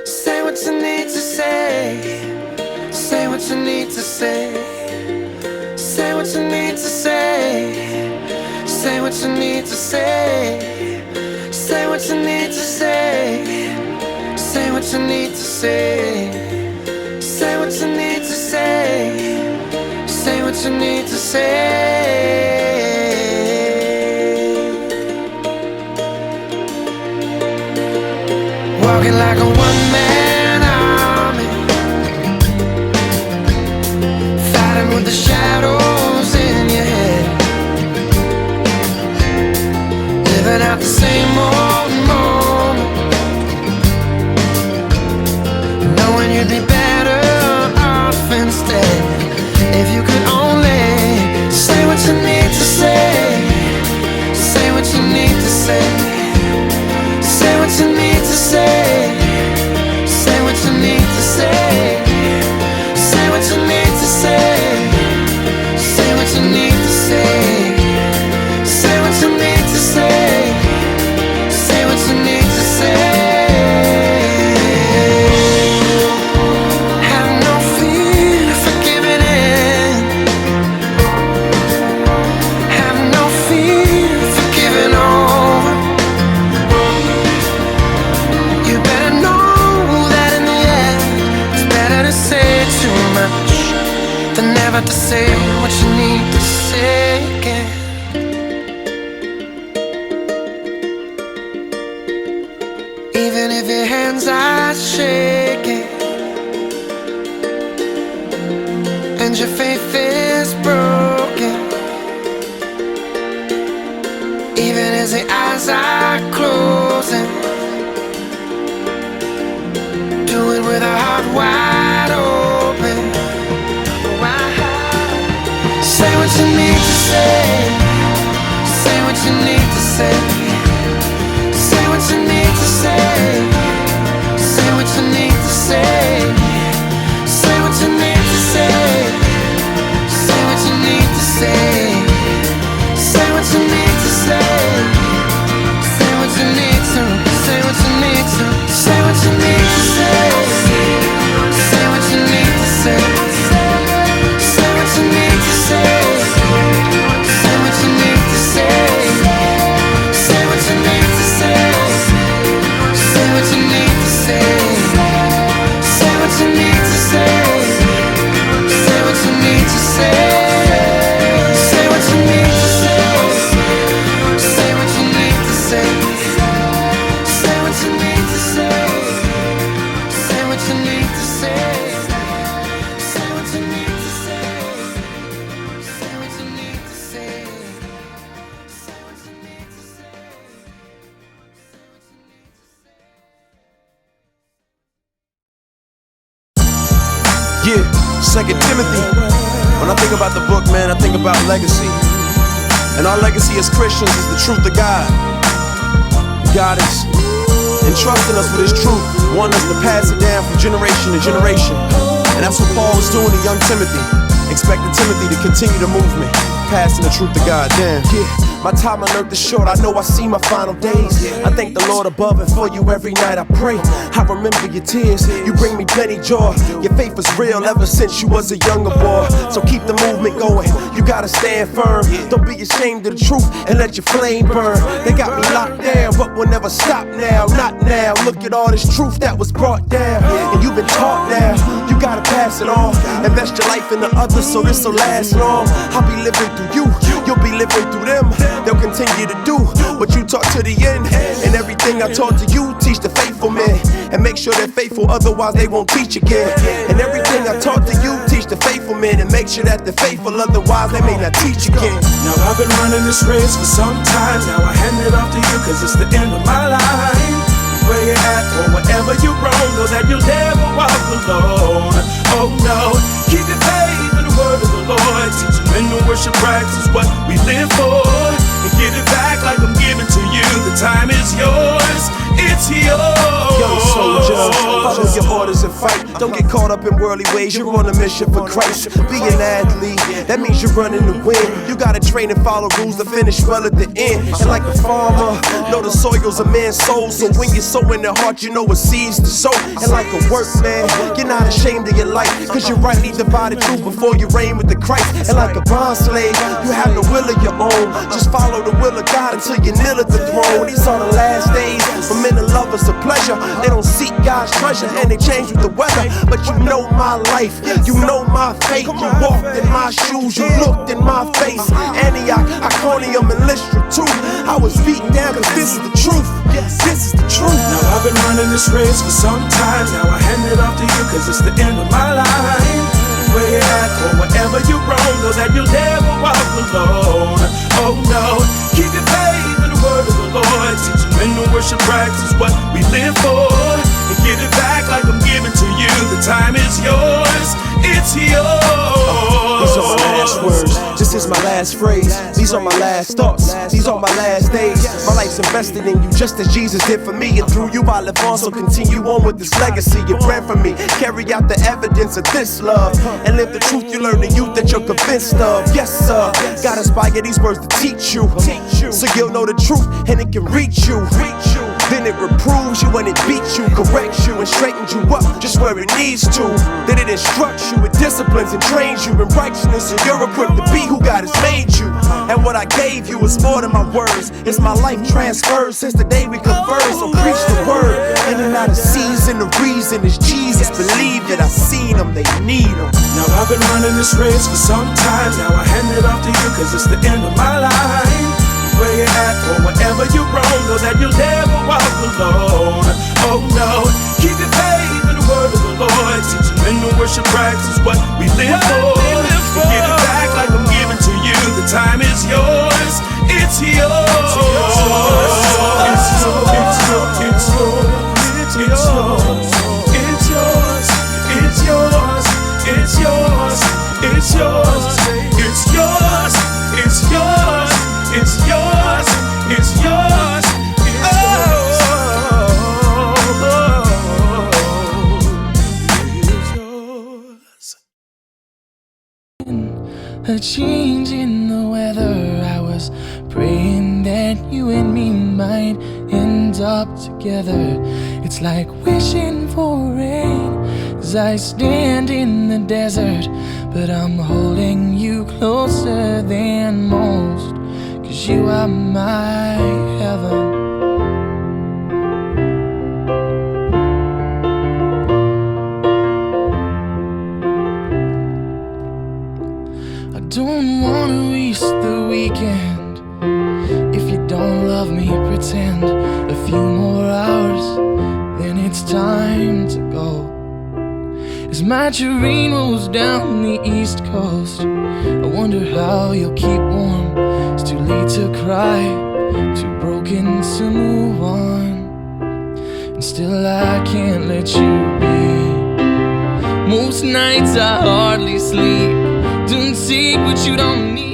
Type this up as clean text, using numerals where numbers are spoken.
Say what you need to say. Say what you need to say. Say what you need to say. Say what you need to say. Say what you need to say. Say what you need to say. Say what you need to say. Say what you need to say. Walking like a one-man army, fighting with the shadows in your head, living out the same old moment, knowing you'd be better off instead if you could only say what you need to say. Say what you need to say. Say what you need to say. Say what you need to say. Say what you need to say. Say what you need to say. Say what you need to say. Say what you need to say. Have no fear for giving in. Have no fear for giving over. You better know that in the end it's better to say too much than never to say what you need to say again. Even if your hands are shaking and your faith is broken, even as the eyes are closing, do it with a heart wide open. Say what you need to say. Say what you need to say. Say what you need to say. Say what you need to say. Say what you need to say. Say what you need to say. Say what you need to say. Say what you need to. Say what you need to. Say what you need to say. Say what you need to say. Say what you need to say. Say what you need to say. Say what you need to say. Say what you need to say. Say what you need to say. Say what you need to say. Say what you need to say. Say what you need to say. Say what you need to say. Say what you need to say. Say what you need to say. Say what you need to say. Say what you need to say. Yeah, 2 Timothy. When I think about the book, man, I think about legacy. And our legacy as Christians is the truth of God. God is entrusting us with His truth, wanting us to pass it down from generation to generation. And that's what Paul was doing to young Timothy, expecting Timothy to continue the movement, passing the truth to God down. Yeah, my time on earth is short, I know I see my final days. I thank the Lord above and for you every night I pray. I remember your tears, you bring me plenty joy. Your faith is real ever since you was a younger boy. So keep the movement going, you gotta stand firm. Don't be ashamed of the truth and let your flame burn. They got me locked down, but we'll never stop now. Not now, look at all this truth that was brought down. And you've been taught now, you gotta pass it on. Invest your life in the others so this'll last long. I'll be living through you, you'll be living through them. They'll continue to do what you taught to the end. And everything I taught to you, teach the faithful men. And make sure they're faithful, otherwise they won't teach again. And everything I taught to you, teach the faithful men. And make sure that they're faithful, otherwise they may not teach again. Now I've been running this race for some time. Now I hand it off to you, cause it's the end end of my line. Where you at or wherever you roam, know that you'll never walk alone. Oh no, keep your faith in the word of the Lord. Teach them in the worship practice what we live for, and give it back like I'm giving to you. The time is yours, it's yours. Young soldier, follow your orders and fight. Don't get caught up in worldly ways, you're on a mission for Christ. Be an athlete, that means you're running to win. You gotta train and follow rules to finish well at the end. And like a farmer, know the soil's a man's soul. So when you sow in the heart, you know what seeds to sow. And like a workman, you're not ashamed of your life, cause you rightly divided truth before you reign with the Christ. And like a bond slave, you have no will of your own. Just follow the will of God until you kneel at the throne. These are the last days for men and lovers of pleasure. They don't seek God's treasure and they change with the weather. But you know my life, you know my faith. You walked in my shoes, you looked in my face. Antioch, Iconium, and Lystra too. I was beaten down cause this is the truth. This is the truth. Now I've been running this race for some time. Now I hand it off to you cause it's the end of my line. Where you at or wherever you roam, know that you'll never walk alone. Oh no, keep your faith in the word of the Lord. Teach them in the worship practice what we live for, and give it back like I'm giving to you. The time is yours, it's yours. These are my last words, this is my last phrase. These are my last thoughts, these are my last days. My life's invested in you just as Jesus did for me. And through you I live on, so continue on with this legacy. You pray for me, carry out the evidence of this love, and live the truth you learn in youth that you're convinced of. Yes sir, God inspire these words to teach you, so you'll know the truth and it can reach you. Then it reproves you and it beats you, corrects you and straightens you up just where it needs to. Then it instructs you, it disciplines and trains you in righteousness, and you're equipped to be who God has made you. And what I gave you is more than my words, it's my life transferred since the day we conversed. So preach the word, in and out of season. The reason is Jesus, believe it, I seen them, they need them. Now I've been running this race for some time. Now I hand it off to you cause it's the end of my line. Where you at or wherever you roam, know that you'll never walk alone. Oh no, keep your faith in the word of the Lord. Teach them in the worship practice what we live for, and give it back like I'm giving to you. The time is yours, it's yours. It's yours, it's yours, it's yours, it's yours, it's yours, it's yours, it's yours, it's yours, it's yours, it's yours. It's yours, it's yours, it's yours. A change in the weather, I was praying that you and me might end up together. It's like wishing for rain as I stand in the desert, but I'm holding you closer than most. 'Cause you are my heaven. I don't wanna waste the weekend. If you don't love me, pretend a few more hours, then it's time to go. As my train rolls down the East Coast, I wonder how you'll keep warm. It's too late to cry, too broken to move on, and still I can't let you be. Most nights I hardly sleep, don't take what you don't need.